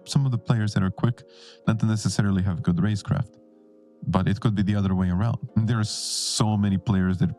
some of the players that are quick not necessarily have good racecraft, but it could be the other way around. And there are so many players that,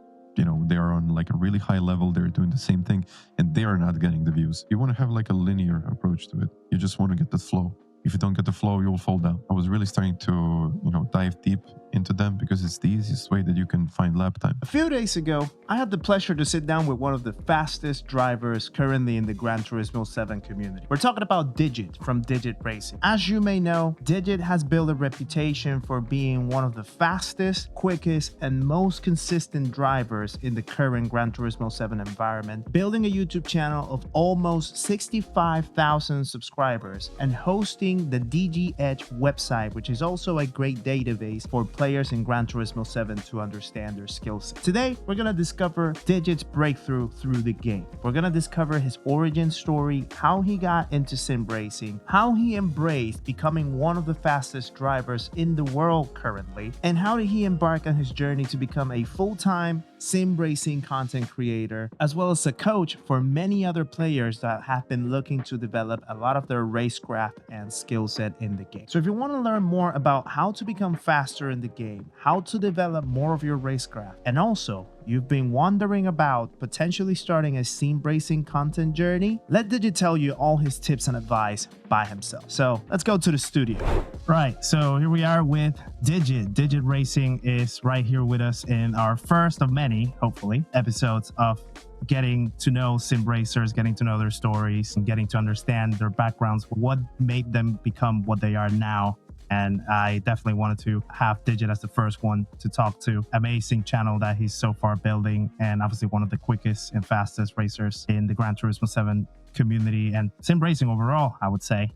they are on like a really high level, they're doing the same thing, and they are not getting the views. You want to have like a linear approach to it. You just want to get the flow. If you don't get the flow, you will fall down. I was really starting to, dive deep into them because it's the easiest way that you can find lap time. A few days ago, I had the pleasure to sit down with one of the fastest drivers currently in the Gran Turismo 7 community. We're talking about Digit from Digit Racing. As you may know, Digit has built a reputation for being one of the fastest, quickest, and most consistent drivers in the current Gran Turismo 7 environment, building a YouTube channel of almost 65,000 subscribers and hosting the DG Edge website, which is also a great database for players in Gran Turismo 7 to understand their skill set. Today, we're going to discover Digit's breakthrough through the game. We're going to discover his origin story, how he got into sim racing, how he embraced becoming one of the fastest drivers in the world currently, and how did he embark on his journey to become a full-time sim racing content creator, as well as a coach for many other players that have been looking to develop a lot of their racecraft and skill set in the game. So if you want to learn more about how to become faster in the game, how to develop more of your racecraft, and also you've been wondering about potentially starting a sim racing content journey, let Digit tell you all his tips and advice by himself. So let's go to the studio. Right, so here we are with Digit. Digit Racing is right here with us in our first of many, hopefully, episodes of getting to know sim racers, getting to know their stories, and getting to understand their backgrounds, what made them become what they are now. And I definitely wanted to have Digit as the first one to talk to. Amazing channel that he's so far building, and obviously one of the quickest and fastest racers in the Gran Turismo 7 community and sim racing overall, I would say.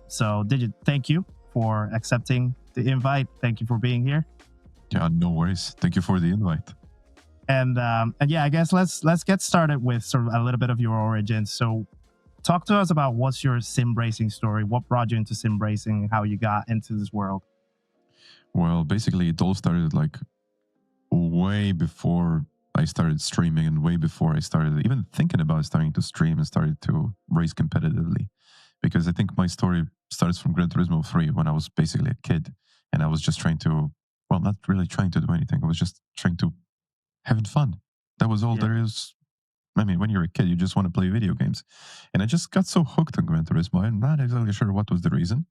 So Digit, thank you for accepting the invite. Thank you for being here. Yeah, no worries. Thank you for the invite. And yeah, I guess let's get started with sort of a little bit of your origins. So talk to us about what's your sim racing story. What brought you into sim racing? How you got into this world? Well, basically, it all started like way before I started streaming and way before I started even thinking about starting to stream and started to race competitively. Because I think my story starts from Gran Turismo 3 when I was basically a kid and I was just trying to, well, not really trying to do anything. I was just trying to having fun. That was all there is. I mean, when you're a kid, you just want to play video games. And I just got so hooked on Gran Turismo. I'm not exactly sure what was the reason,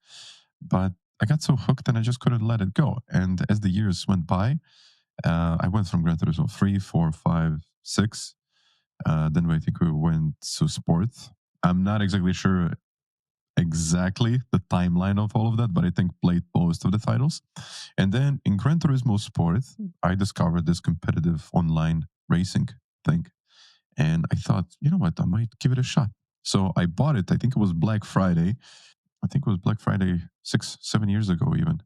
but I got so hooked and I just couldn't let it go. And as the years went by, I went from Gran Turismo 3, 4, 5, 6. Then I think we went to Sport. I'm not exactly sure exactly the timeline of all of that, but I think played most of the titles. And then in Gran Turismo Sport, I discovered this competitive online racing thing. And I thought, you know what, I might give it a shot. So I bought it. I think it was Black Friday. I think it was Black Friday 6, 7 years ago, even.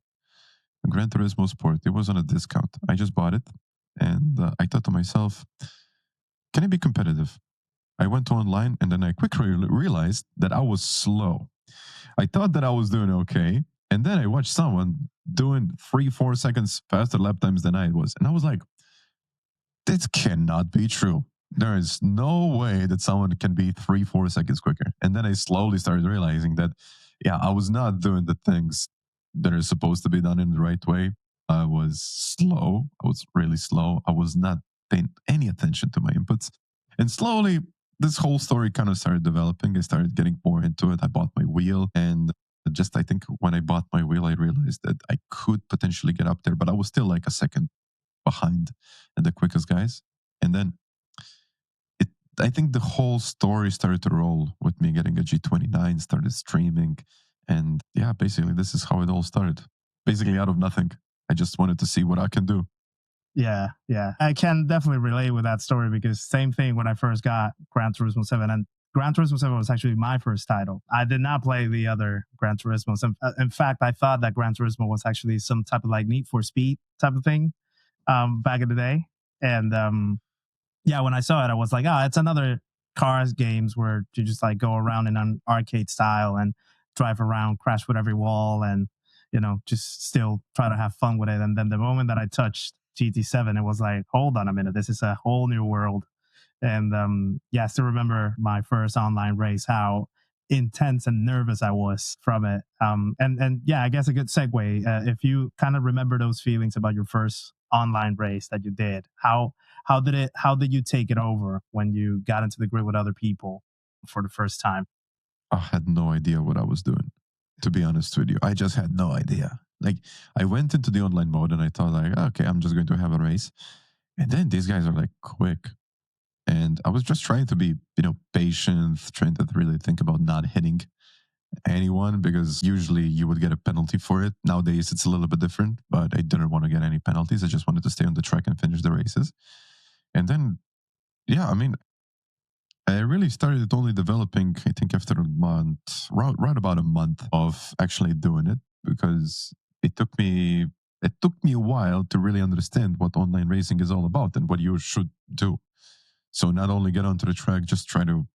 Gran Turismo Sport. It was on a discount. I just bought it. And I thought to myself, can it be competitive? I went to online and then I quickly realized that I was slow. I thought that I was doing okay. And then I watched someone doing 3-4 seconds faster lap times than I was. And I was like, this cannot be true. There is no way that someone can be 3-4 seconds quicker. And then I slowly started realizing that, yeah, I was not doing the things that are supposed to be done in the right way. I was slow. I was really slow. I was not paying any attention to my inputs. And slowly, this whole story kind of started developing. I started getting more into it. I bought my wheel. And just, I think when I bought my wheel, I realized that I could potentially get up there, but I was still like a second behind the quickest guys. And then I think the whole story started to roll with me getting a G29, started streaming. And yeah, basically, this is how it all started. Basically, out of nothing. I just wanted to see what I can do. Yeah. I can definitely relate with that story because same thing when I first got Gran Turismo 7. And Gran Turismo 7 was actually my first title. I did not play the other Gran Turismos. In fact, I thought that Gran Turismo was actually some type of like Need for Speed type of thing back in the day. And yeah, when I saw it, I was like, it's another cars games where you just like go around in an arcade style and drive around, crash with every wall, and just still try to have fun with it. And then the moment that I touched GT7, it was like, hold on a minute, this is a whole new world. And yeah, I still remember my first online race, how intense and nervous I was from it. And yeah, I guess a good segue. If you kind of remember those feelings about your first online race that you did, how did you take it over when you got into the grid with other people for the first time? I had no idea what I was doing, to be honest with you. I just had no idea. Like, I went into the online mode and I thought, like, okay, I'm just going to have a race. And then these guys are like quick. And I was just trying to be, patient, trying to really think about not hitting anyone because usually you would get a penalty for it. Nowadays, it's a little bit different, but I didn't want to get any penalties. I just wanted to stay on the track and finish the races. And then, yeah, I mean, I really started only developing, I think, after a month, right about a month of actually doing it, because it took me it took me a while to really understand what online racing is all about and what you should do. So not only get onto the track, just try to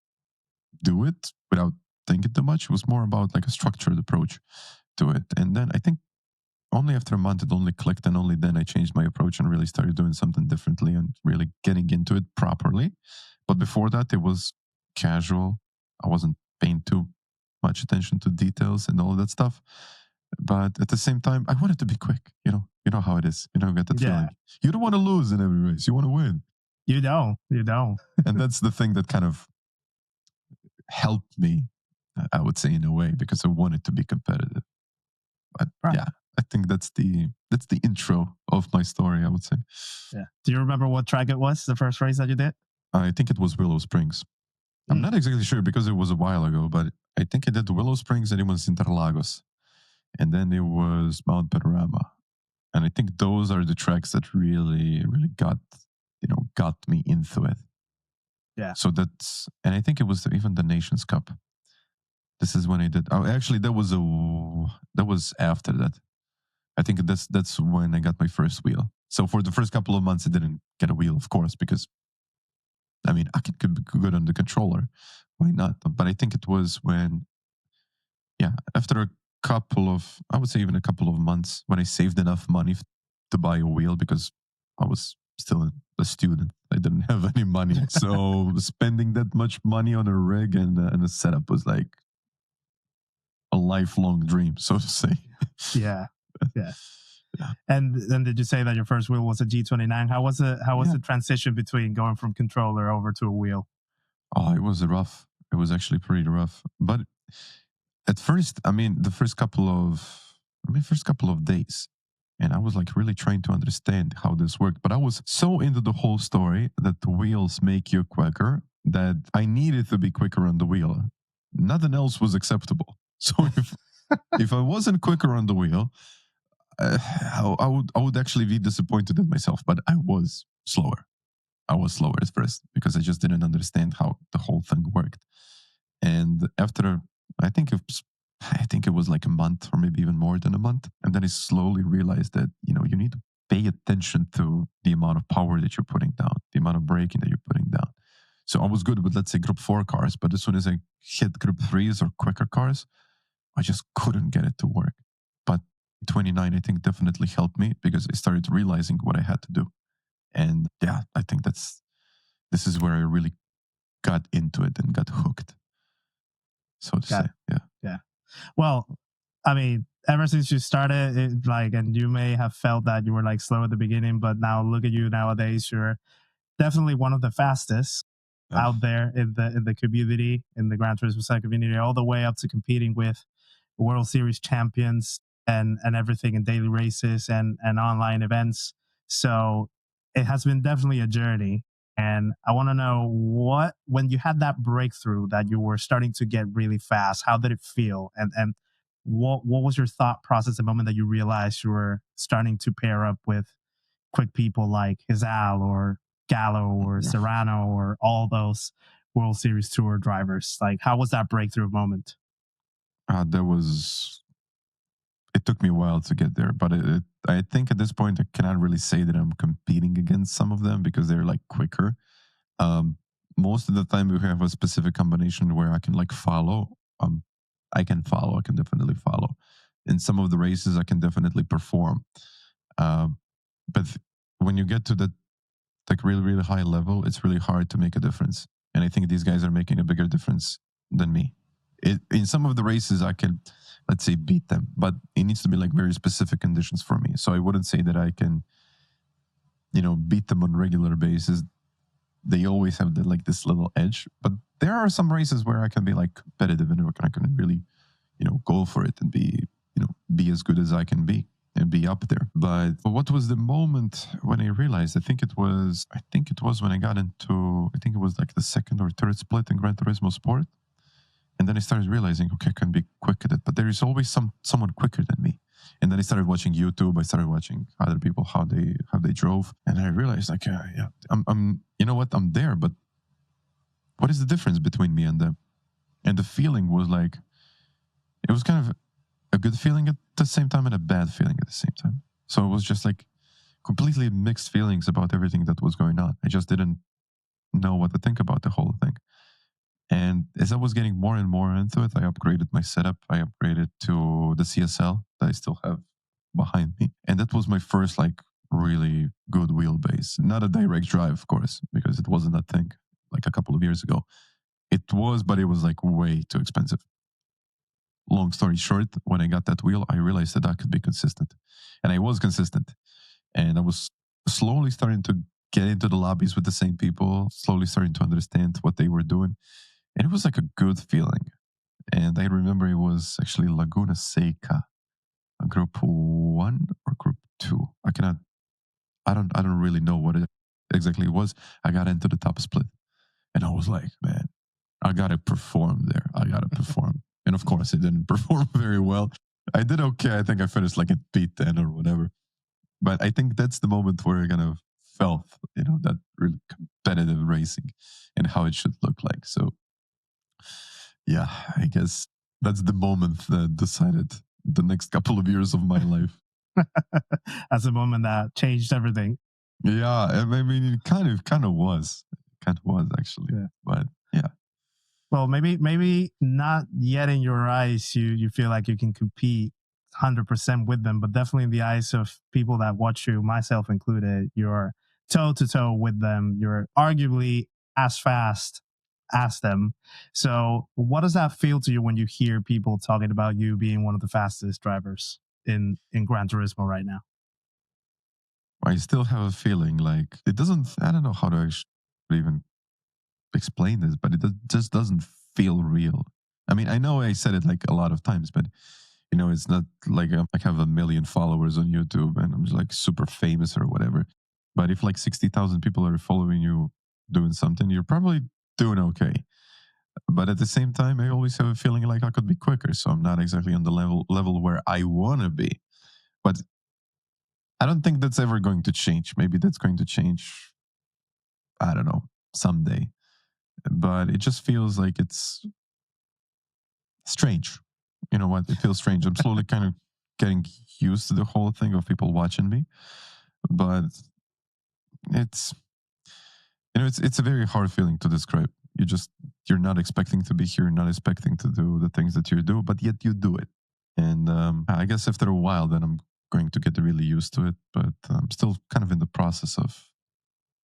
do it without thinking too much. It was more about like a structured approach to it. And then I think only after a month it only clicked, and only then I changed my approach and really started doing something differently and really getting into it properly. But before that, it was casual. I wasn't paying too much attention to details and all of that stuff. But at the same time, I wanted to be quick. You know how it is. You get that Yeah, feeling. You don't want to lose in every race. You want to win, you don't. and that's the thing that kind of helped me. I would say in a way because I wanted to be competitive. But Right. yeah, I think that's the intro of my story. I would say. Yeah. Do you remember what track it was? The first race that you did? I think it was Willow Springs. I'm Mm, not exactly sure because it was a while ago, but I think I did Willow Springs and it was Interlagos. And then it was Mount Panorama. And I think those are the tracks that really, really got me into it. yeah. So and I think it was even the Nations Cup. This is when I did. Oh, actually, that was after that. I think that's when I got my first wheel. So for the first couple of months, I didn't get a wheel, of course, because I mean I could be good on the controller. Why not? But I think it was when, yeah, after I would say even a couple of months, when I saved enough money to buy a wheel because I was still a student. I didn't have any money. So spending that much money on a rig and a setup was like a lifelong dream, so to say. Yeah. Yeah. Yeah. And then did you say that your first wheel was a G29? How was Yeah. the transition between going from controller over to a wheel? Oh, it was rough. It was actually pretty rough. But at first, the first couple of days, and I was like really trying to understand how this worked. But I was so into the whole story that the wheels make you quicker that I needed to be quicker on the wheel. Nothing else was acceptable. So if I wasn't quicker on the wheel, I would actually be disappointed in myself. But I was slower. I was slower at first because I just didn't understand how the whole thing worked. And after, I think it was, I think it was like a month or maybe even more than a month, and then I slowly realized that you need to pay attention to the amount of power that you're putting down, the amount of braking that you're putting down. So I was good with, let's say, Group 4 cars, but as soon as I hit Group 3s or quicker cars, I just couldn't get it to work. But 29, I think, definitely helped me because I started realizing what I had to do. And yeah, I think this is where I really got into it and got hooked, so to say. Got Yeah. Yeah. Well, I mean, ever since you started, and you may have felt that you were like slow at the beginning, but now look at you nowadays. You're definitely one of the fastest Uh, out there in the community, in the Gran Turismo side community, all the way up to competing with World Series champions and everything in daily races and online events. So it has been definitely a journey. And I want to know when you had that breakthrough that you were starting to get really fast, how did it feel? And what was your thought process the moment that you realized you were starting to pair up with quick people like Hizal or Gallo or Serrano or all those World Series Tour drivers? Like, how was that breakthrough moment? there was it took me a while to get there, but I think at this point I cannot really say that I'm competing against some of them because they're like quicker. Um, Most of the time we have a specific combination where I can like follow. I can follow. I can definitely follow. In some of the races, I can definitely perform. Um, but when you get to that like really really high level, it's really hard to make a difference. And I think these guys are making a bigger difference than me. In some of the races, I can, let's say, beat them, but it needs to be like very specific conditions for me. So I wouldn't say that I can, beat them on regular basis. They always have like this little edge, but there are some races where I can be like competitive and I can really, go for it and be as good as I can be and be up there. But what was the moment when I realized? I think it was when I got into, I think it was like the second or third split in Gran Turismo Sport. And then I started realizing, okay, I can be quick at it, but there is always someone quicker than me. And then I started watching YouTube. I started watching other people how they drove, and I realized like, yeah, I'm you know what, I'm there, but what is the difference between me and them? And the feeling was like, it was kind of a good feeling at the same time and a bad feeling at the same time. So it was just like completely mixed feelings about everything that was going on. I just didn't know what to think about the whole thing. And as I was getting more and more into it, I upgraded my setup. I upgraded to the CSL that I still have behind me. And that was my first like really good wheelbase. Not a direct drive, of course, because it wasn't that thing like a couple of years ago. It was, but it was like way too expensive. Long story short, when I got that wheel, I realized that I could be consistent. And I was consistent. And I was slowly starting to get into the lobbies with the same people, slowly starting to understand what they were doing. And it was like a good feeling. And I remember it was actually Laguna Seca, group one or group two. I don't really know what it exactly was. I got into the top split and I was like, man, I gotta perform there. I gotta perform. And of course I didn't perform very well. I did okay. I think I finished like at P10 or whatever. But I think that's the moment where I kind of felt, that really competitive racing and how it should look like. So yeah, I guess that's the moment that decided the next couple of years of my life. That's a moment that changed everything. Yeah, I mean, it kind of was actually, Yeah. but yeah, Well, maybe not yet in your eyes. You feel like you can compete 100% with them, but definitely in the eyes of people that watch you, myself included, you're toe to toe with them. You're arguably as fast as them. So, what does that feel to you when you hear people talking about you being one of the fastest drivers in Gran Turismo right now? I still have a feeling like it doesn't. I don't know how to even explain this, but just doesn't feel real. I mean, I know I said it like a lot of times, but it's not like I have a million followers on YouTube and I'm just like super famous or whatever. But if like 60,000 people are following you doing something, you're probably doing okay. But at the same time, I always have a feeling like I could be quicker. So I'm not exactly on the level where I want to be. But I don't think that's ever going to change. Maybe that's going to change, I don't know, someday. But it just feels like it's strange. You know what? It feels strange. I'm slowly kind of getting used to the whole thing of people watching me. But it's it's a very hard feeling to describe. You're not expecting to be here, not expecting to do the things that you do, but yet you do it. And I guess after a while, then I'm going to get really used to it. But I'm still kind of in the process of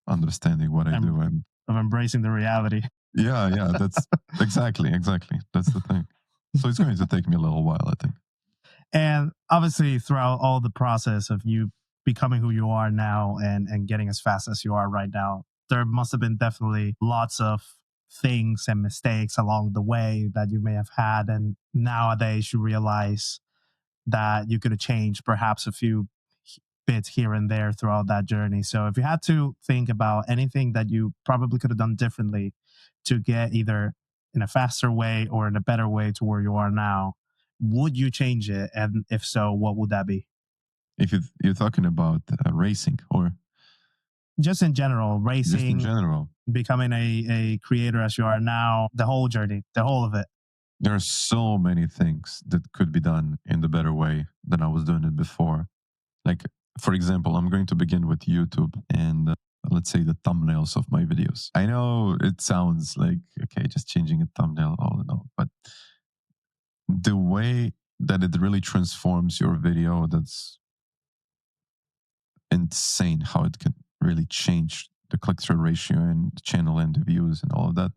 understanding what I I'm do. And of embracing the reality. yeah, that's exactly that's the thing. So it's going to take me a little while, I think. And obviously, throughout all the process of you becoming who you are now and getting as fast as you are right now, there must have been definitely lots of things and mistakes along the way that you may have had. And nowadays, you realize that you could have changed perhaps a few bits here and there throughout that journey. So, if you had to think about anything that you probably could have done differently to get either in a faster way or in a better way to where you are now, would you change it? And if so, what would that be? If you're talking about racing or Just in general, just in racing, general, becoming a creator as you are now, the whole journey, the whole of it. there are so many things that could be done in the better way than I was doing it before. Like, for example, I'm going to begin with YouTube and let's say the thumbnails of my videos. I know it sounds like, okay, just changing a thumbnail, all in all, but the way that it really transforms your video, that's insane how it can really change the click through ratio and the channel and the views and all of that.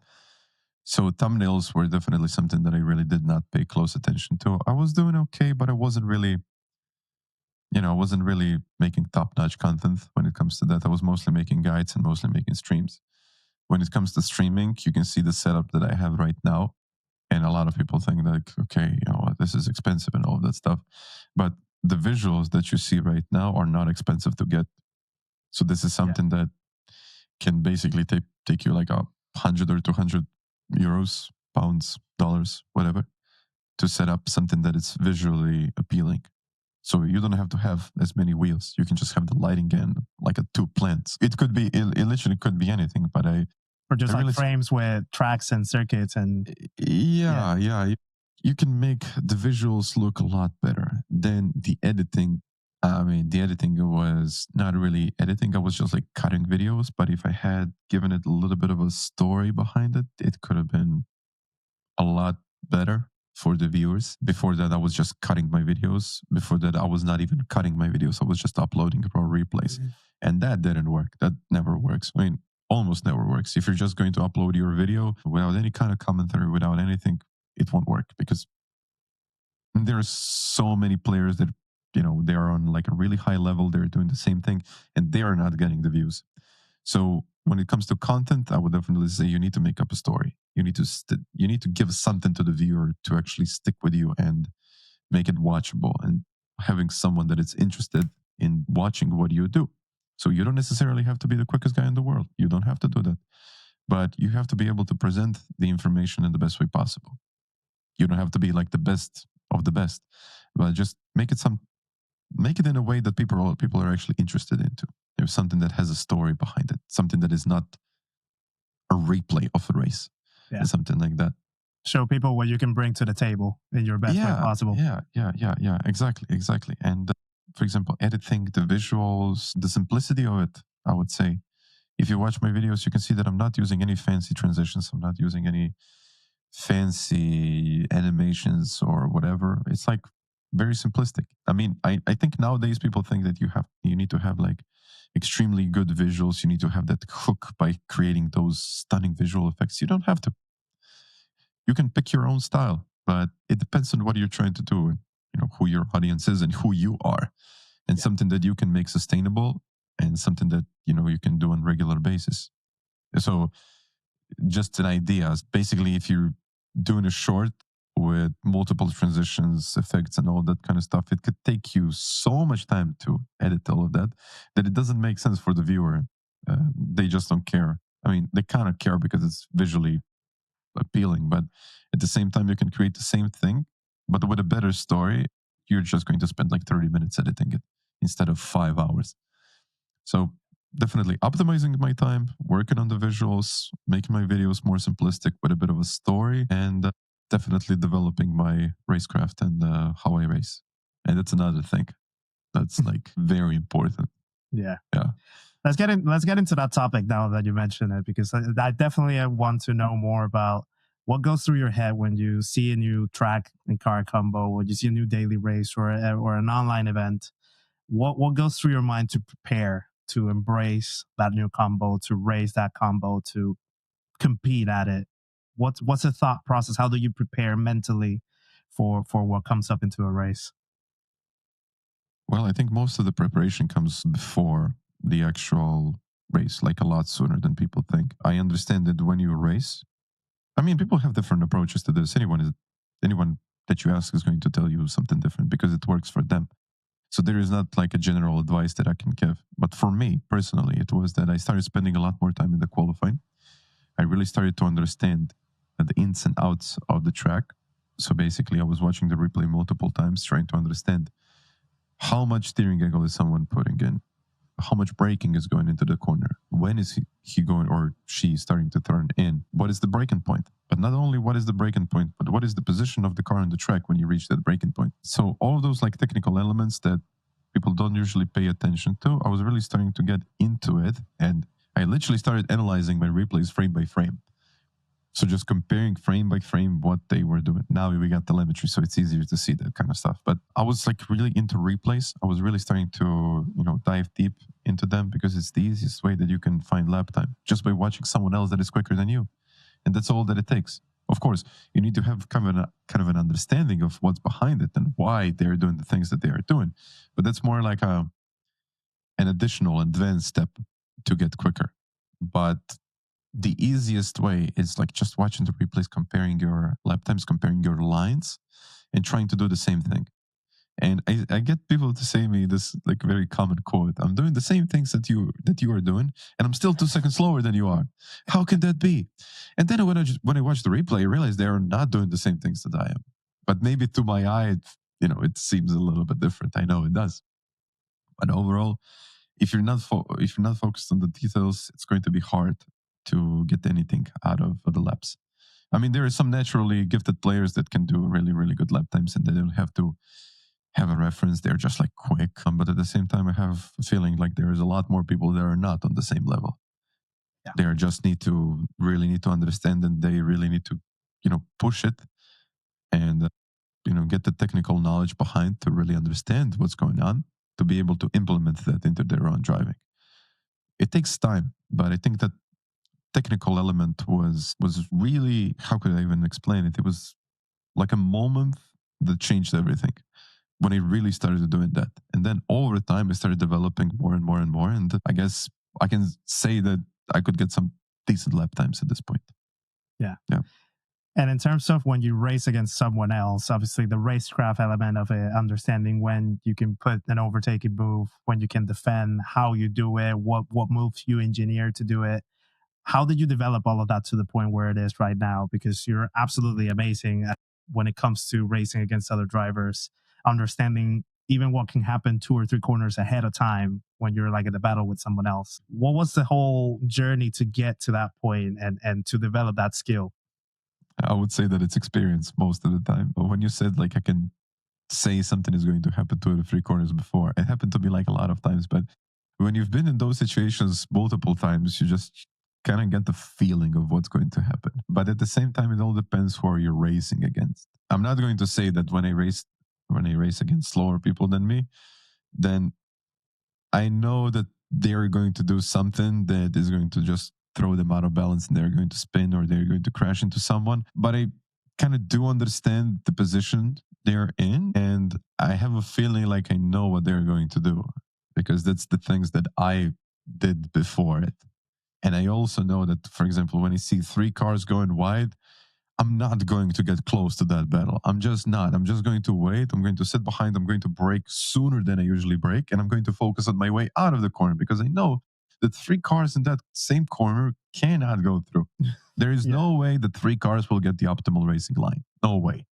So thumbnails were definitely something that I really did not pay close attention to. I was doing okay, but I wasn't really, I wasn't really making top-notch content when it comes to that. I was mostly making guides and mostly making streams. When it comes to streaming, you can see the setup that I have right now. And a lot of people think like, okay, this is expensive and all of that stuff. But the visuals that you see right now are not expensive to get. So this is Yeah. something that can basically take you like 100 or 200 euros, pounds, dollars, whatever, to set up something that is visually appealing. So you don't have to have as many wheels. You can just have the lighting and like two plants. It could be, it literally could be anything. But Or just I like really, frames with tracks and circuits and yeah. yeah, you can make the visuals look a lot better. Then the editing. I mean, the editing was not really editing. I was just like cutting videos. But if I had given it a little bit of a story behind it, it could have been a lot better for the viewers. Before that, I was just cutting my videos. Before that, I was not even cutting my videos. I was just uploading raw replays. And that didn't work. That never works. I mean, almost never works. If you're just going to upload your video without any kind of commentary, without anything, it won't work because there's so many players that, they are on like a really high level. They're doing the same thing and they are not getting the views. So when it comes to content, I would definitely say you need to make up a story. You need to you need to give something to the viewer to actually stick with you and make it watchable, and having someone that is interested in watching what you do. So you don't necessarily have to be the quickest guy in the world. You don't have to do that, but you have to be able to present the information in the best way possible. You don't have to be like the best of the best, but just make it in a way that people are actually interested into. There's something that has a story behind it, something that is not a replay of a race, Yeah. and something like that. Show people what you can bring to the table in your best way Yeah, possible. yeah. Exactly. And for example, editing the visuals, the simplicity of it, I would say. If you watch my videos, you can see that I'm not using any fancy transitions. I'm not using any fancy animations or whatever. It's like very simplistic. I mean, I think nowadays people think that you need to have like extremely good visuals. You need to have that hook by creating those stunning visual effects. You don't have to. You can pick your own style, but it depends on what you're trying to do and who your audience is and who you are, and Yeah. something that you can make sustainable and something that you can do on regular basis. So just an idea. Basically, if you're doing a short with multiple transitions, effects, and all that kind of stuff, it could take you so much time to edit all of that that it doesn't make sense for the viewer. They just don't care. I mean, they kind of care because it's visually appealing, but at the same time, you can create the same thing, but with a better story. You're just going to spend like 30 minutes editing it instead of 5 hours. So definitely optimizing my time, working on the visuals, making my videos more simplistic with a bit of a story, and definitely developing my racecraft and how I race. And that's another thing that's like very important. Yeah. Yeah. Let's get into that topic now that you mentioned it, because I definitely want to know more about what goes through your head when you see a new track and car combo, or you see a new daily race or an online event. What goes through your mind to prepare to embrace that new combo, to raise that combo, to compete at it? What's the thought process? How do you prepare mentally for what comes up into a race? Well, I think most of the preparation comes before the actual race, like a lot sooner than people think. I understand that when you race, I mean, people have different approaches to this. Anyone that you ask is going to tell you something different because it works for them. So there is not like a general advice that I can give. But for me personally, it was that I started spending a lot more time in the qualifying. I really started to understand the ins and outs of the track. So basically, I was watching the replay multiple times, trying to understand how much steering angle is someone putting in, how much braking is going into the corner, when is he going or she starting to turn in, what is the braking point, but not only what is the braking point, but what is the position of the car on the track when you reach that braking point. So all of those like technical elements that people don't usually pay attention to, I was really starting to get into it, and I literally started analyzing my replays frame by frame. So just comparing frame by frame what they were doing. Now we got telemetry, so it's easier to see that kind of stuff. But I was like really into replays. I was really starting to, dive deep into them because it's the easiest way that you can find lap time just by watching someone else that is quicker than you. And that's all that it takes. Of course, you need to have kind of an understanding of what's behind it and why they're doing the things that they are doing. But that's more like an additional advanced step to get quicker. But the easiest way is like just watching the replays, comparing your lap times, comparing your lines, and trying to do the same thing. And I get people to say me this like very common quote: "I'm doing the same things that you are doing, and I'm still 2 seconds slower than you are. How can that be?" And then when I watch the replay, I realize they are not doing the same things that I am. But maybe to my eye, it seems a little bit different. I know it does. But overall, if you're not focused on the details, it's going to be hard to get anything out of the laps. I mean, there are some naturally gifted players that can do really, really good lap times, and they don't have to have a reference. They're just like quick. But at the same time, I have a feeling like there is a lot more people that are not on the same level. Yeah. They are just really need to understand, and they really need to, push it and get the technical knowledge behind to really understand what's going on to be able to implement that into their own driving. It takes time, but I think that technical element was really, how could I even explain it? It was like a moment that changed everything when I really started doing that. And then over time, I started developing more and more and more. And I guess I can say that I could get some decent lap times at this point. Yeah. Yeah. And in terms of when you race against someone else, obviously the racecraft element of it, understanding when you can put an overtaking move, when you can defend, how you do it, what moves you engineer to do it. How did you develop all of that to the point where it is right now? Because you're absolutely amazing when it comes to racing against other drivers, understanding even what can happen 2 or 3 corners ahead of time when you're like in a battle with someone else. What was the whole journey to get to that point and to develop that skill? I would say that it's experience most of the time. But when you said like I can say something is going to happen 2 or 3 corners before, it happened to me like a lot of times. But when you've been in those situations multiple times, you just kind of get the feeling of what's going to happen. But at the same time, it all depends who you're racing against. I'm not going to say that when I race against slower people than me, then I know that they're going to do something that is going to just throw them out of balance and they're going to spin or they're going to crash into someone. But I kind of do understand the position they're in. And I have a feeling like I know what they're going to do because that's the things that I did before it. And I also know that, for example, when I see 3 cars going wide, I'm not going to get close to that battle. I'm just not. I'm just going to wait. I'm going to sit behind. I'm going to brake sooner than I usually brake. And I'm going to focus on my way out of the corner because I know that 3 cars in that same corner cannot go through. There is Yeah. no way that 3 cars will get the optimal racing line. No way.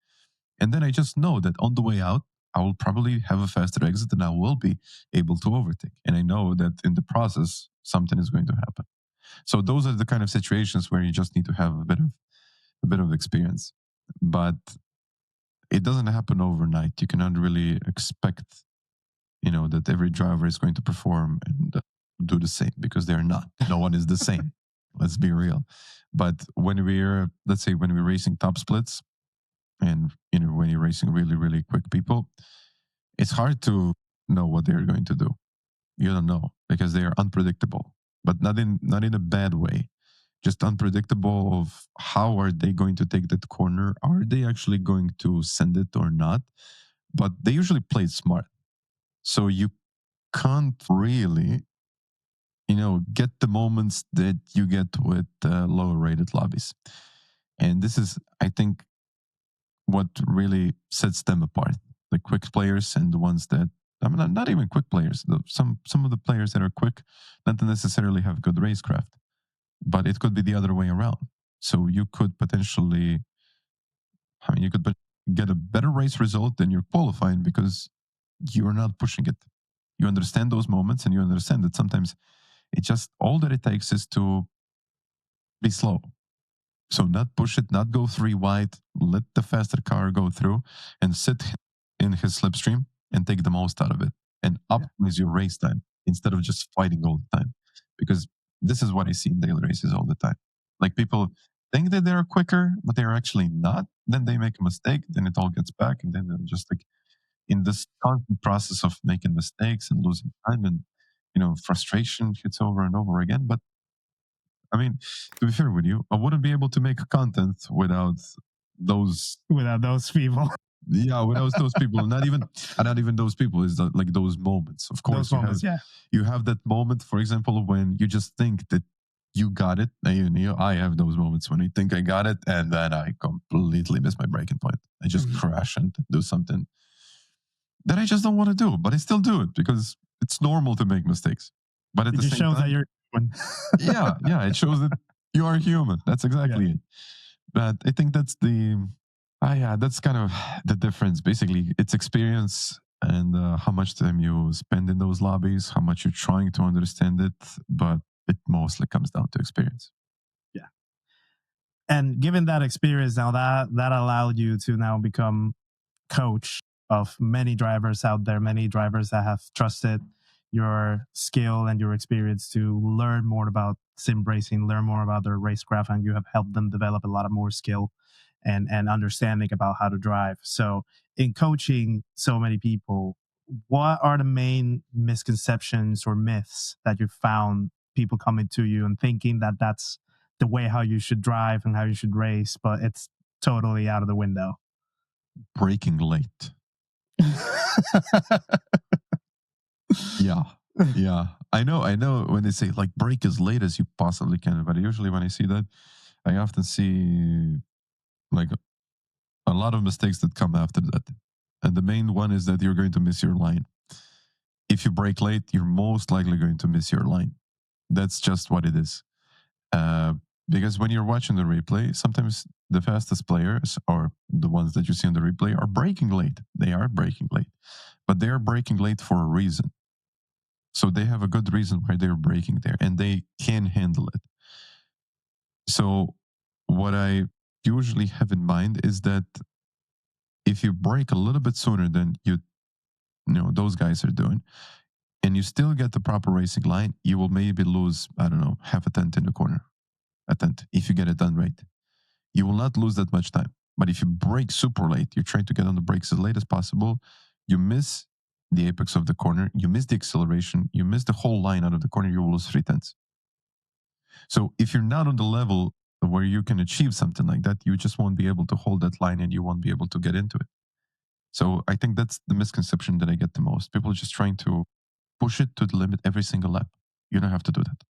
And then I just know that on the way out, I will probably have a faster exit and I will be able to overtake. And I know that in the process, something is going to happen. So those are the kind of situations where you just need to have a bit of experience. But it doesn't happen overnight. You cannot really expect, that every driver is going to perform and do the same because they're not. No one is the same. Let's be real. But let's say, when we're racing top splits, and when you're racing really, really quick people, it's hard to know what they're going to do. You don't know because they are unpredictable, but not in a bad way, just unpredictable of how are they going to take that corner, are they actually going to send it or not. But they usually play it smart, so you can't really get the moments that you get with lower rated lobbies. And this is, I think, what really sets them apart, the quick players and the ones that, I mean, not even quick players, some of the players that are quick not necessarily have good racecraft, but it could be the other way around. So you could potentially, I mean, you could get a better race result than you're qualifying because you're not pushing it. You understand those moments and you understand that sometimes it just, all that it takes is to be slow. So not push it, not go 3 wide, let the faster car go through and sit in his slipstream and take the most out of it and Yeah. optimize your race time instead of just fighting all the time. Because this is what I see in daily races all the time. Like, people think that they're quicker, but they're actually not. Then they make a mistake, then it all gets back, and then they're just like in this constant process of making mistakes and losing time, and frustration hits over and over again. But I mean, to be fair with you, I wouldn't be able to make content without those. Without those people, Yeah, without those people, not even those people, is that like those moments. Of those course, moments, yeah. you have that moment, for example, when you just think that you got it. I have those moments when I think I got it, and then I completely miss my breaking point. I just Mhm. crash and do something that I just don't want to do, but I still do it because it's normal to make mistakes. But at It the just same shows that time, you're human. yeah, it shows that you are human. That's Yeah. exactly it. But I think yeah, that's kind of the difference. Basically, it's experience and how much time you spend in those lobbies, how much you're trying to understand it. But it mostly comes down to experience. Yeah. And given that experience now, that allowed you to now become coach of many drivers out there, many drivers that have trusted your skill and your experience to learn more about sim racing, learn more about their racecraft, and you have helped them develop a lot of more skill and understanding about how to drive. So, in coaching so many people, what are the main misconceptions or myths that you found people coming to you and thinking that that's the way how you should drive and how you should race, but it's totally out of the window? Breaking late. Yeah. Yeah. I know when they say like break as late as you possibly can, but usually when I see that, I often see like a lot of mistakes that come after that. And the main one is that you're going to miss your line. If you break late, you're most likely going to miss your line. That's just what it is. Uh, because when you're watching the replay, sometimes the fastest players or the ones that you see in the replay are breaking late. They are breaking late, but they are breaking late for a reason. So they have a good reason why they're breaking there and they can handle it. So what I usually have in mind is that if you break a little bit sooner than those guys are doing, and you still get the proper racing line, you will maybe lose, I don't know, half a tenth in the corner, a tenth, if you get it done right. You will not lose that much time. But if you brake super late, you're trying to get on the brakes as late as possible, you miss the apex of the corner, you miss the acceleration, you miss the whole line out of the corner, you will lose three tenths. So if you're not on the level where you can achieve something like that, you just won't be able to hold that line and you won't be able to get into it. So I think that's the misconception that I get the most. People are just trying to push it to the limit every single lap. You don't have to do that.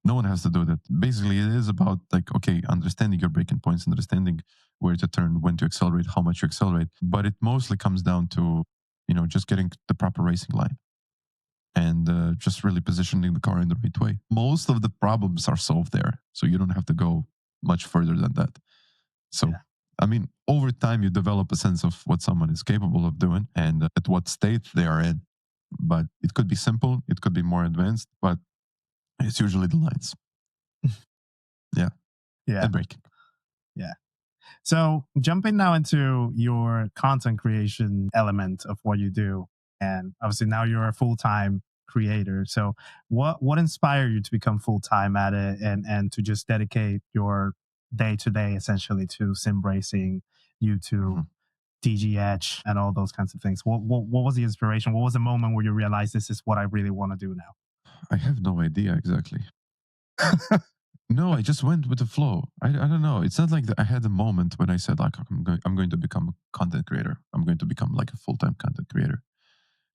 No one has to do that. Basically, it is about like, okay, understanding your braking points, understanding where to turn, when to accelerate, how much you accelerate. But it mostly comes down to, just getting the proper racing line and just really positioning the car in the right way. Most of the problems are solved there. So you don't have to go much further than that. So, Yeah. I mean, over time, you develop a sense of what someone is capable of doing and at what state they are in. But it could be simple, it could be more advanced, but it's usually the lines. Yeah. Yeah. And braking. Yeah. So jumping now into your content creation element of what you do, and obviously now you're a full time creator. So what inspired you to become full time at it and to just dedicate your day to day essentially to sim racing, YouTube, Mhm. DG Edge, and all those kinds of things? What was the inspiration? What was the moment where you realized this is what I really want to do I have no idea exactly. No, I just went with the flow. I don't know. It's not like I had a moment when I said like I'm going to become a content creator. I'm going to become like a full time content creator.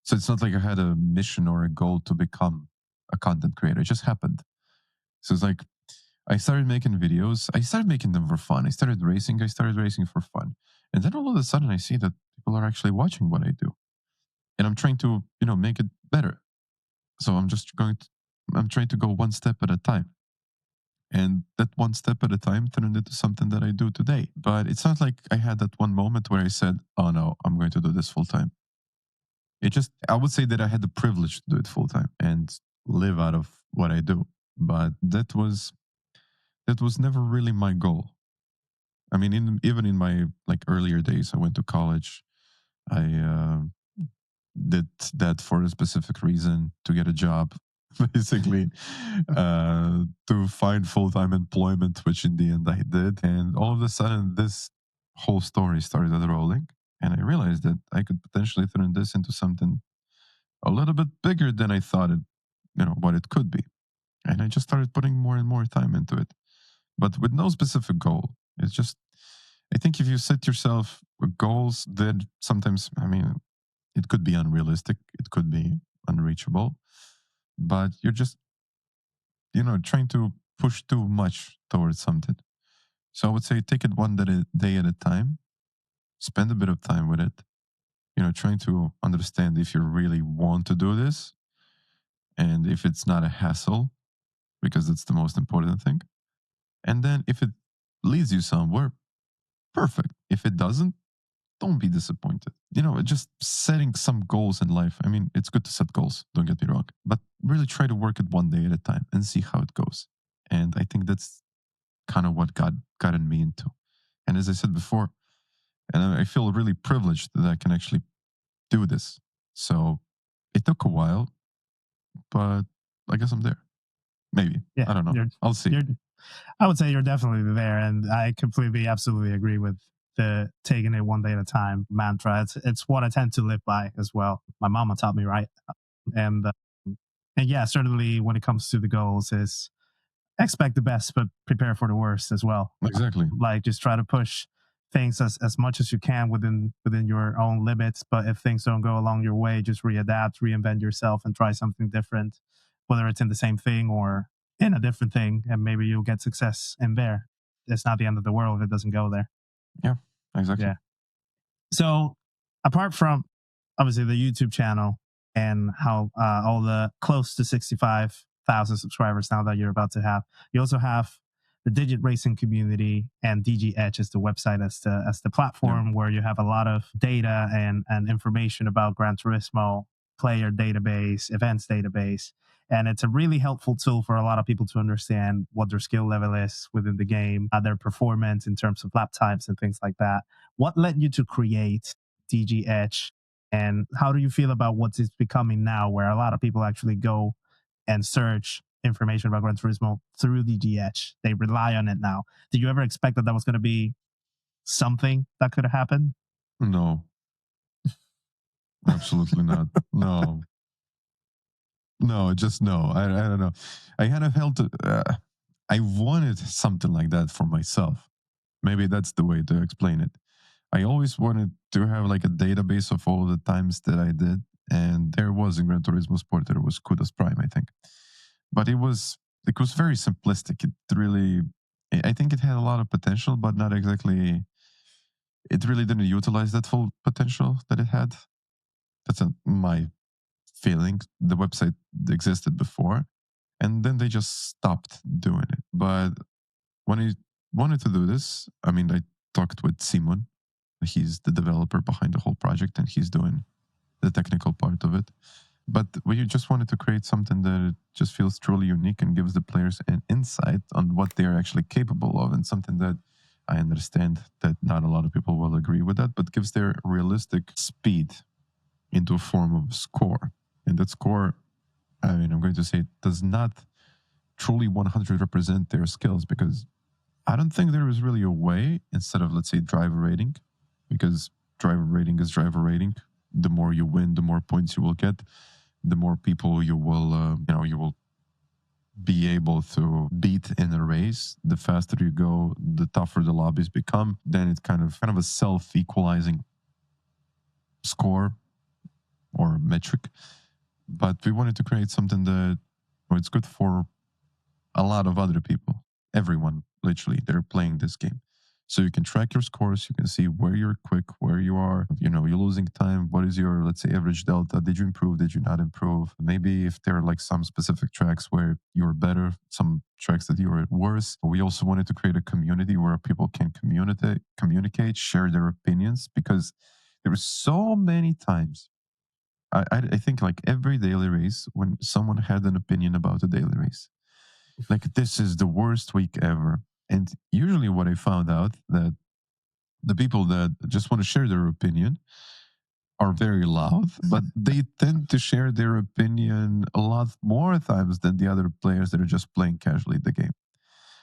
So it's not like I had a mission or a goal to become a content creator. It just happened. So it's like I started making videos. I started making them for fun. I started racing. I started racing for fun. And then all of a sudden I see that people are actually watching what I do. And I'm trying to, make it better. So I'm trying to go one step at a time. And that one step at a time turned into something that I do today. But it's not like I had that one moment where I said, oh no, I'm going to do this full time. I would say that I had the privilege to do it full time and live out of what I do. But that was never really my goal. I mean, even in my like earlier days, I went to college. I did that for a specific reason to get a job, basically, to find full time employment, which in the end I did. And all of a sudden, this whole story started rolling. And I realized that I could potentially turn this into something a little bit bigger than I thought what it could be. And I just started putting more and more time into it, but with no specific goal. It's just, I think if you set yourself goals that sometimes, I mean, it could be unrealistic, it could be unreachable, but you're just, trying to push too much towards something. So I would say take it one day at a time, spend a bit of time with it, trying to understand if you really want to do this and if it's not a hassle, because that's the most important thing. And then if it leads you somewhere, perfect. If it doesn't, don't be disappointed. Just setting some goals in life. I mean, it's good to set goals, don't get me wrong, but really try to work it one day at a time and see how it goes. And I think that's kind of what God gotten me into. And as I said before, and I feel really privileged that I can actually do this. So it took a while, but I guess I'm there. Maybe. Yeah, I don't know. I'll see. you're I would say you're definitely there, and I completely, absolutely agree with the taking it one day at a time mantra. It's what I tend to live by as well. My mama taught me right, and yeah, certainly when it comes to the goals, is expect the best but prepare for the worst as well. Exactly. Like just try to push things as much as you can within your own limits. But if things don't go along your way, just readapt, reinvent yourself, and try something different, whether it's in the same thing or in a different thing, and maybe you'll get success in there. It's not the end of the world if it doesn't go there. Yeah, exactly. Yeah. So, apart from obviously the YouTube channel and how all the close to 65,000 subscribers now that you're about to have, you also have the Digit Racing community and DG Edge as the website, as the Yeah. platform where you have a lot of data and information about Gran Turismo, player database, events database. And it's a really helpful tool for a lot of people to understand what their skill level is within the game, their performance in terms of lap times and things like that. What led you to create DG Edge, and how do you feel about what it's becoming now, where a lot of people actually go and search information about Gran Turismo through DG Edge? They rely on it now. Did you ever expect that that was going to be something that could happen? No, absolutely not. No, no, just no. I don't know. I kind of felt I wanted something like that for myself. Maybe that's the way to explain it. I always wanted to have like a database of all the times that I did. And there was in Gran Turismo Sport, there was Kudos Prime, I think. But it was very simplistic. It really, I think it had a lot of potential, but not exactly, it really didn't utilize that full potential that it had. That's my feeling. The website existed before, and then they just stopped doing it. But when I wanted to do this, I mean, I talked with Simon. He's the developer behind the whole project, and he's doing the technical part of it. But we just wanted to create something that just feels truly unique and gives the players an insight on what they are actually capable of, and something that I understand that not a lot of people will agree with that, but gives their realistic speed into a form of score. And that score, I mean, I'm going to say, does not truly 100 represent their skills, because I don't think there is really a way, instead of, let's say, driver rating, because driver rating is driver rating. The more you win, the more points you will get, the more people you will be able to beat in a race. The faster you go, the tougher the lobbies become. Then it's kind of a self-equalizing score or metric. But we wanted to create something that it's good for a lot of other people, everyone, literally, they're playing this game. So you can track your scores, you can see where you're quick, where you are, you're losing time, what is your, let's say, average delta, did you improve, did you not improve? Maybe if there are like some specific tracks where you're better, some tracks that you are worse. We also wanted to create a community where people can communicate, share their opinions, because there were so many times, I think like every daily race, when someone had an opinion about a daily race, like, this is the worst week ever. And usually what I found out, that the people that just want to share their opinion are very loud, but they tend to share their opinion a lot more times than the other players that are just playing casually the game.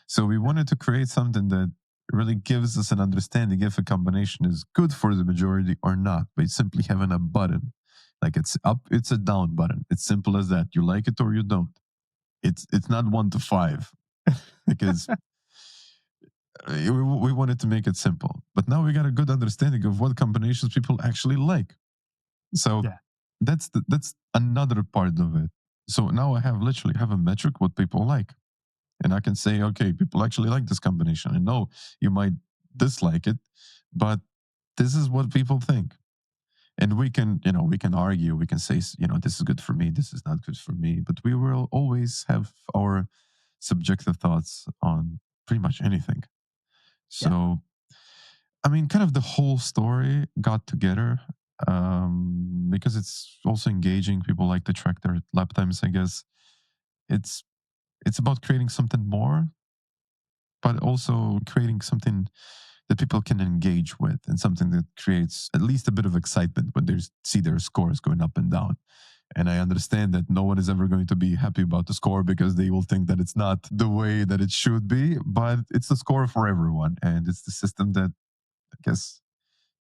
So we wanted to create something that really gives us an understanding if a combination is good for the majority or not, by simply having a button. Like, it's up, it's a down button. It's simple as that. You like it or you don't. It's not 1 to 5 because we wanted to make it simple. But now we got a good understanding of what combinations people actually like. So Yeah. that's another part of it. So now I have literally have a metric what people like. And I can say, okay, people actually like this combination. I know you might dislike it, but this is what people think. And we can, we can argue, we can say, this is good for me, this is not good for me, but we will always have our subjective thoughts on pretty much anything. Yeah. So, I mean, kind of the whole story got together because it's also engaging. People like to track their lap times, I guess. It's it's about creating something more, but also creating something that people can engage with and something that creates at least a bit of excitement when they see their scores going up and down. And I understand that no one is ever going to be happy about the score because they will think that it's not the way that it should be, but it's the score for everyone. And it's the system that I guess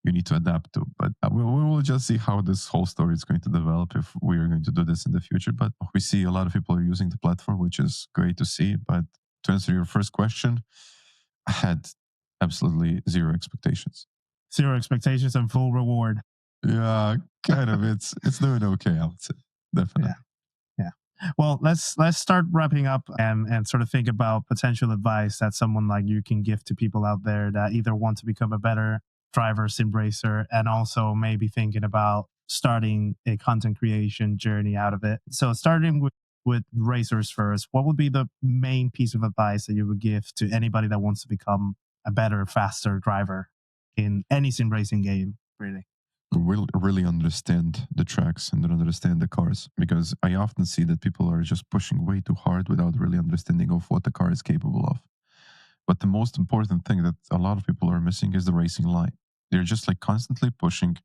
you need to adapt to. But we will just see how this whole story is going to develop if we are going to do this in the future. But we see a lot of people are using the platform, which is great to see. But to answer your first question, I had absolutely zero expectations. Zero expectations and full reward. Yeah, kind of. It's doing okay, I would say. Yeah. Definitely. Yeah. Well, let's start wrapping up and sort of think about potential advice that someone like you can give to people out there that either want to become a better driver, sim racer, and also maybe thinking about starting a content creation journey out of it. So starting with racers first, what would be the main piece of advice that you would give to anybody that wants to become a better, faster driver in any sim racing game, really? Will really understand the tracks and understand the cars because I often see that people are just pushing way too hard without really understanding of what the car is capable of. But the most important thing that a lot of people are missing is the racing line. They're just like constantly pushing.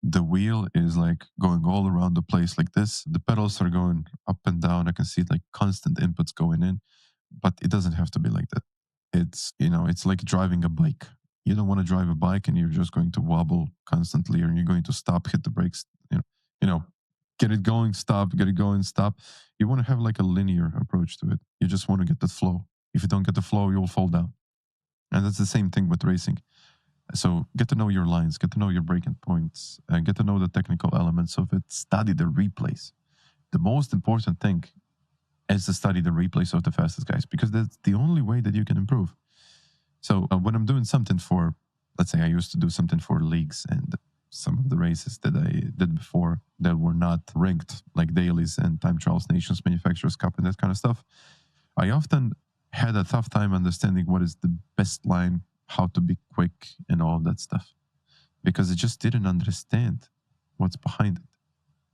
The wheel is like going all around the place like this. The pedals are going up and down. I can see like constant inputs going in, but it doesn't have to be like that. It's like driving a bike. You don't want to drive a bike and you're just going to wobble constantly or you're going to stop, hit the brakes, you know, get it going, stop, get it going, stop. You want to have like a linear approach to it. You just want to get the flow. If you don't get the flow, you will fall down. And that's the same thing with racing. So get to know your lines, get to know your breaking points, and get to know the technical elements of it. Study the replays. The most important thing is to study the replays of the fastest guys because that's the only way that you can improve. So when I'm doing something for, let's say I used to do something for leagues and some of the races that I did before that were not ranked, like dailies and time trials, nations, manufacturers cup, and that kind of stuff, I often had a tough time understanding what is the best line, how to be quick, and all that stuff because I just didn't understand what's behind it.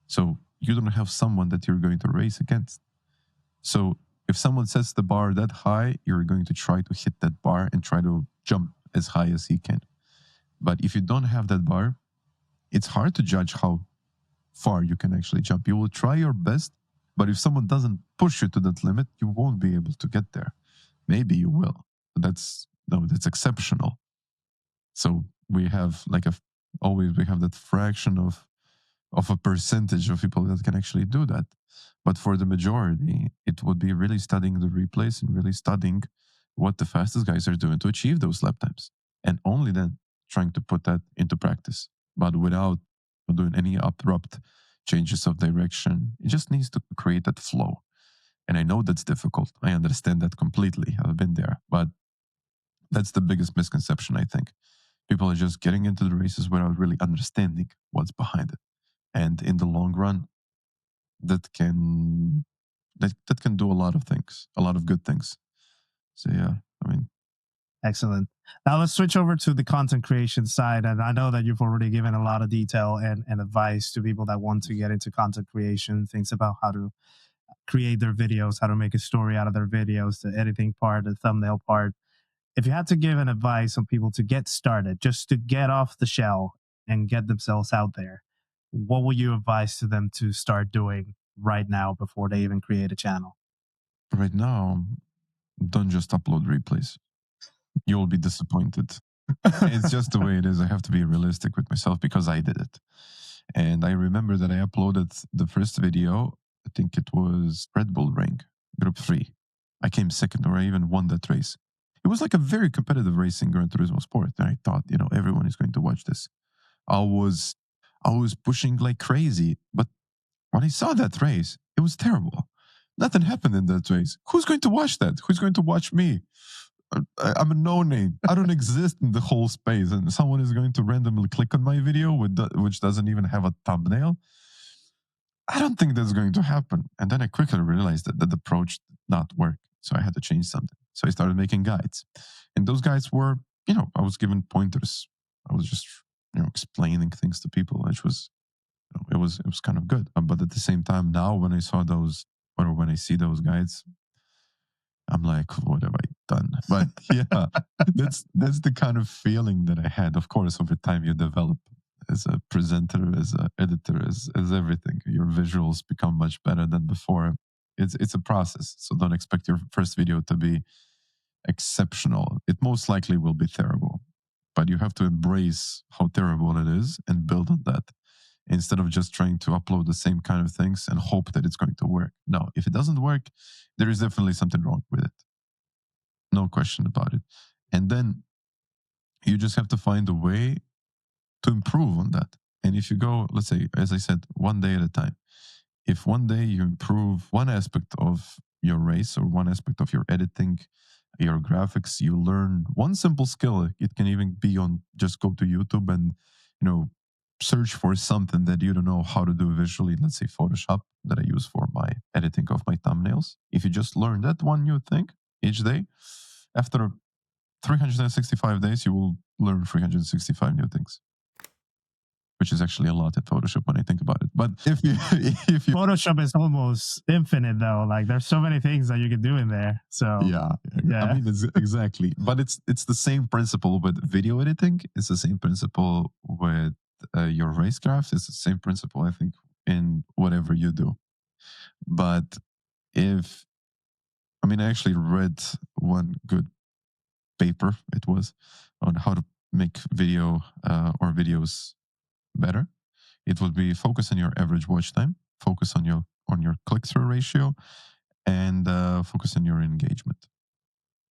So you don't have someone that you're going to race against. So if someone sets the bar that high, you're going to try to hit that bar and try to jump as high as he can. But if you don't have that bar, it's hard to judge how far you can actually jump. You will try your best, but if someone doesn't push you to that limit, you won't be able to get there. Maybe you will. But that's exceptional. So we have like always we have that fraction of a percentage of people that can actually do that. But for the majority, it would be really studying the replays and really studying what the fastest guys are doing to achieve those lap times. And only then trying to put that into practice, but without doing any abrupt changes of direction. It just needs to create that flow. And I know that's difficult. I understand that completely. I've been there. But that's the biggest misconception, I think. People are just getting into the races without really understanding what's behind it. And in the long run, that can that can do a lot of things, a lot of good things. So yeah, I mean, Excellent. Now let's switch over to the content creation side. And I know that you've already given a lot of detail and advice to people that want to get into content creation, things about how to create their videos, how to make a story out of their videos, the editing part, the thumbnail part. If you had to give an advice on people to get started, just to get off the shell and get themselves out there, what would you advise to them to start doing right now before they even create a channel? right now, don't just upload replays. You'll be disappointed. It's just the way it is. I have to be realistic with myself because I did it. And I remember that I uploaded the first video. I think it was Red Bull Ring. Group 3. I came second, or I even won that race. It was like a very competitive race in Gran Turismo sport. And I thought, everyone is going to watch this. I was pushing like crazy. But when I saw that race, it was terrible. Nothing happened in that race. Who's going to watch that? Who's going to watch me? I'm a no name. I don't exist in the whole space, and someone is going to randomly click on my video, which doesn't even have a thumbnail. I don't think that's going to happen. And then I quickly realized that that approach did not work. So I had to change something. So I started making guides. And those guides were, I was given pointers. I was just, explaining things to people, which was, it was kind of good. But at the same time, now when I saw those, or when I see those guides, I'm like, what have I done? But yeah, that's the kind of feeling that I had. Of course, over time you develop as a presenter, as an editor, as everything. Your visuals become much better than before. It's a process. So don't expect your first video to be exceptional. It most likely will be terrible. But you have to embrace how terrible it is and build on that, instead of just trying to upload the same kind of things and hope that it's going to work. No, if it doesn't work, there is definitely something wrong with it. No question about it. And then you just have to find a way to improve on that. And if you go, let's say, as I said, one day at a time, if one day you improve one aspect of your race or one aspect of your editing, your graphics, you learn one simple skill. It can even be on, just go to YouTube and, search for something that you don't know how to do visually. Let's say Photoshop, that I use for my editing of my thumbnails. If you just learn that one new thing each day, after 365 days, you will learn 365 new things, which is actually a lot in Photoshop when I think about it. But if you, Photoshop is almost infinite though. Like there's so many things that you can do in there. So yeah, I mean, it's exactly, but it's the same principle with video editing. It's the same principle with your racecraft. It's the same principle, I think, in whatever you do. But if, I mean, I actually read one good paper, it was, on how to make video or videos better. It would be focus on your average watch time, focus on your click-through ratio, and focus on your engagement.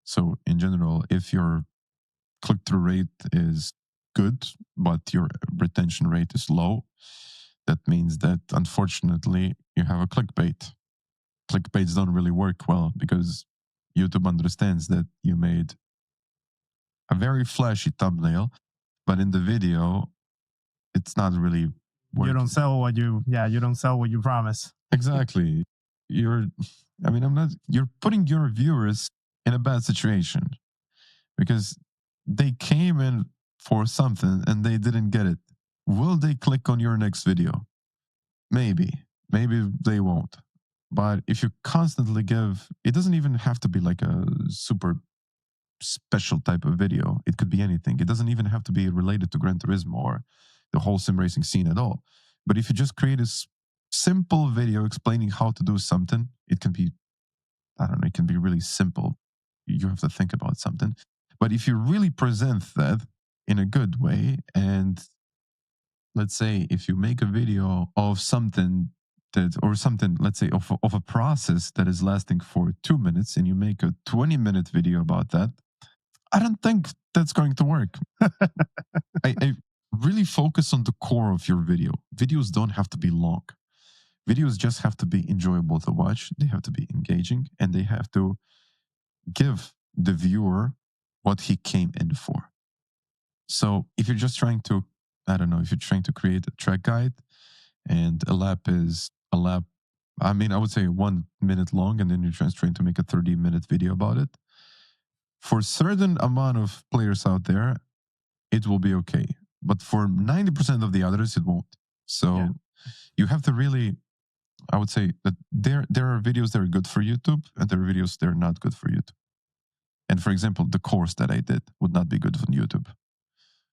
So in general, if your click-through rate is good, but your retention rate is low, that means that unfortunately you have a clickbait. Clickbaits don't really work well because YouTube understands that you made a very flashy thumbnail, but in the video, it's not really working. you don't sell what you promise. Exactly. You're, I mean, you're putting your viewers in a bad situation because they came in for something and they didn't get it. Will they click on your next video? Maybe. Maybe they won't. But if you constantly give, it doesn't even have to be like a super special type of video. It could be anything. It doesn't even have to be related to Gran Turismo or the whole sim racing scene at all. But if you just create a simple video explaining how to do something, it can be, I don't know, it can be really simple. You have to think about something. But if you really present that in a good way, and let's say if you make a video of something that, or something, let's say of a process that is lasting for 2 minutes, and you make a 20-minute video about that, I don't think that's going to work. I really focus on the core of your video. Videos don't have to be long. Videos just have to be enjoyable to watch. They have to be engaging, and they have to give the viewer what he came in for. So if you're just trying to, I don't know, if you're trying to create a track guide and a lap is a lap, I mean, I would say 1 minute long, and then you're just trying to make a 30-minute video about it. For a certain amount of players out there, it will be okay. But for 90% of the others, it won't. So you have to really, I would say that there are videos that are good for YouTube, and there are videos that are not good for YouTube. And for example, the course that I did would not be good for YouTube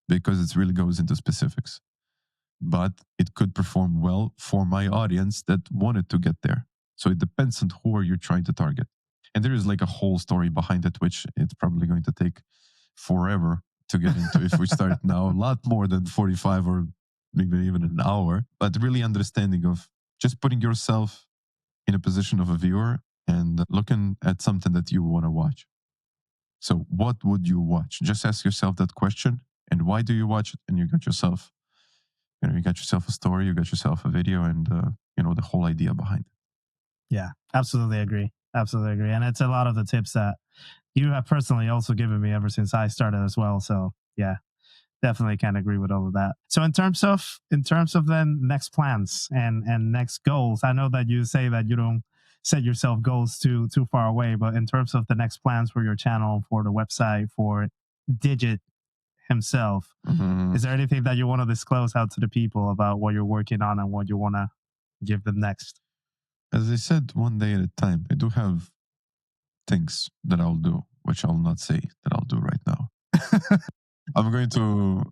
because it really goes into specifics. But it could perform well for my audience that wanted to get there. So it depends on who are you trying to target. And there is like a whole story behind it, which it's probably going to take forever to get into if we start now, a lot more than 45 or maybe even an hour. But really understanding of just putting yourself in a position of a viewer and looking at something that you want to watch. So what would you watch? Just ask yourself that question. And why do you watch it? And you got yourself, you got yourself a story, you got yourself a video, and the whole idea behind it. Yeah, absolutely agree. Absolutely agree. And it's a lot of the tips that you have personally also given me ever since I started as well. So yeah, definitely can agree with all of that. So in terms of then next plans and next goals, I know that you say that you don't set yourself goals too far away, but in terms of the next plans for your channel, for the website, for Digit himself, is there anything that you want to disclose out to the people about what you're working on and what you want to give them next? As I said, one day at a time. I do have things that I'll do, which I'll not say that I'll do right now. I'm going to,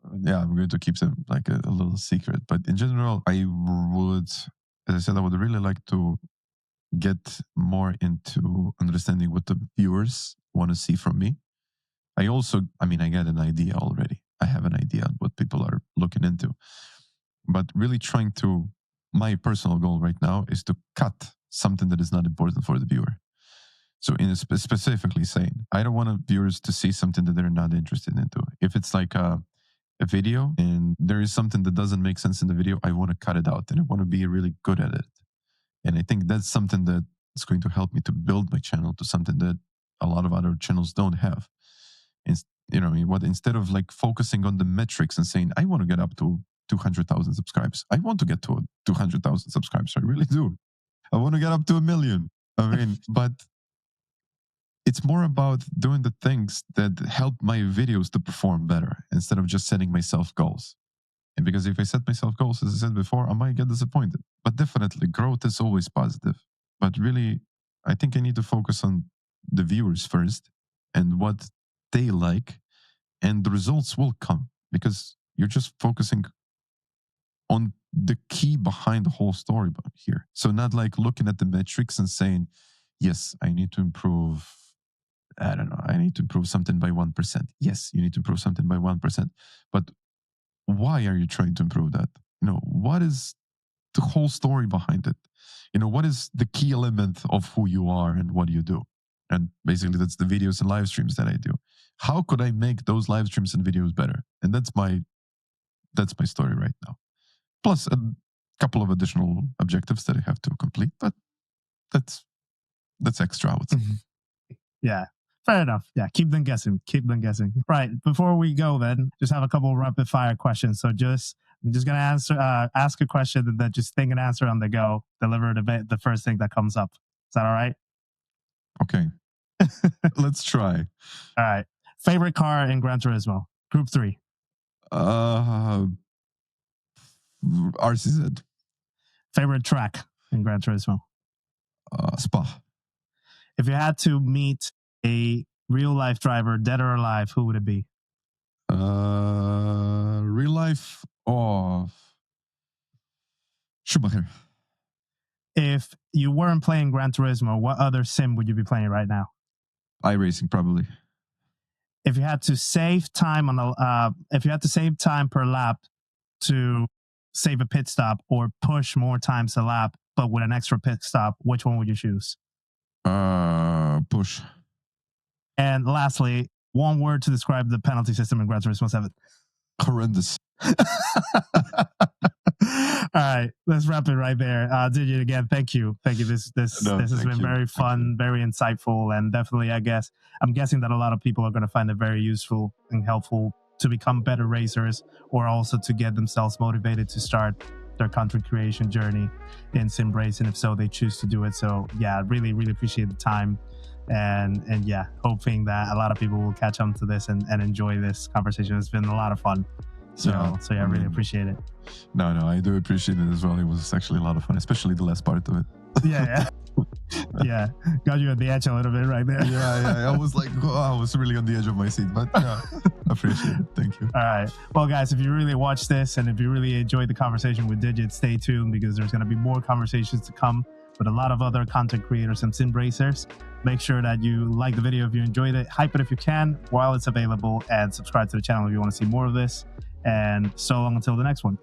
I'm going to keep them like a little secret. But in general, I would, as I said, I would really like to get more into understanding what the viewers want to see from me. I got an idea already. I have an idea on what people are looking into. But really trying to, my personal goal right now is to cut something that is not important for the viewer. So specifically saying, I don't want viewers to see something that they're not interested into. If it's like a video and there is something that doesn't make sense in the video, I want to cut it out and I want to be really good at it. And I think that's something that is going to help me to build my channel to something that a lot of other channels don't have. And instead of like focusing on the metrics and saying, I want to get up to 200,000 subscribers. I want to get to 200,000 subscribers. I really do. I want to get up to 1 million. But it's more about doing the things that help my videos to perform better instead of just setting myself goals. And because if I set myself goals, as I said before, I might get disappointed. But definitely, growth is always positive. But really, I think I need to focus on the viewers first and what they like, and the results will come because you're just focusing on the key behind the whole story here. So not like looking at the metrics and saying, yes, I need to improve. I don't know. I need to improve something by 1%. Yes, you need to improve something by 1%. But why are you trying to improve that? What is the whole story behind it? What is the key element of who you are and what do you do? And basically, that's the videos and live streams that I do. How could I make those live streams and videos better? And that's my story right now. Plus a couple of additional objectives that I have to complete, but that's extra, I would say. Yeah. Fair enough. Yeah, keep them guessing. Keep them guessing. Right. Before we go, then just have a couple of rapid fire questions. So I'm just gonna ask a question and then just think and answer on the go. Deliver the first thing that comes up. Is that all right? Okay. Let's try. All right. Favorite car in Gran Turismo? Group 3. RCZ. Favorite track in Gran Turismo? Spa. If you had to meet a real life driver, dead or alive, who would it be? Real life or Schumacher. If you weren't playing Gran Turismo, what other sim would you be playing right now? iRacing, probably. If you had to save time if you had to save time per lap to save a pit stop or push more times a lap, but with an extra pit stop, which one would you choose? Push. And lastly, one word to describe the penalty system in Gran Turismo 7. Horrendous. All right, let's wrap it right there. Digit, again, thank you. This has been very fun, very insightful, and definitely, I'm guessing that a lot of people are going to find it very useful and helpful to become better racers, or also to get themselves motivated to start their content creation journey in sim racing, if so they choose to do it. So yeah, really appreciate the time, and yeah, hoping that a lot of people will catch on to this and enjoy this conversation. It's been a lot of fun. So I really appreciate it. No, I do appreciate it as well. It was actually a lot of fun, especially the last part of it. Yeah. Got you at the edge a little bit right there. Yeah. I was like, I was really on the edge of my seat, but yeah, appreciate it. Thank you. All right. Well, guys, if you really watched this and if you really enjoyed the conversation with Digit, stay tuned because there's going to be more conversations to come with a lot of other content creators and sim racers. Make sure that you like the video if you enjoyed it, hype it if you can while it's available, and subscribe to the channel if you want to see more of this. And so long until the next one.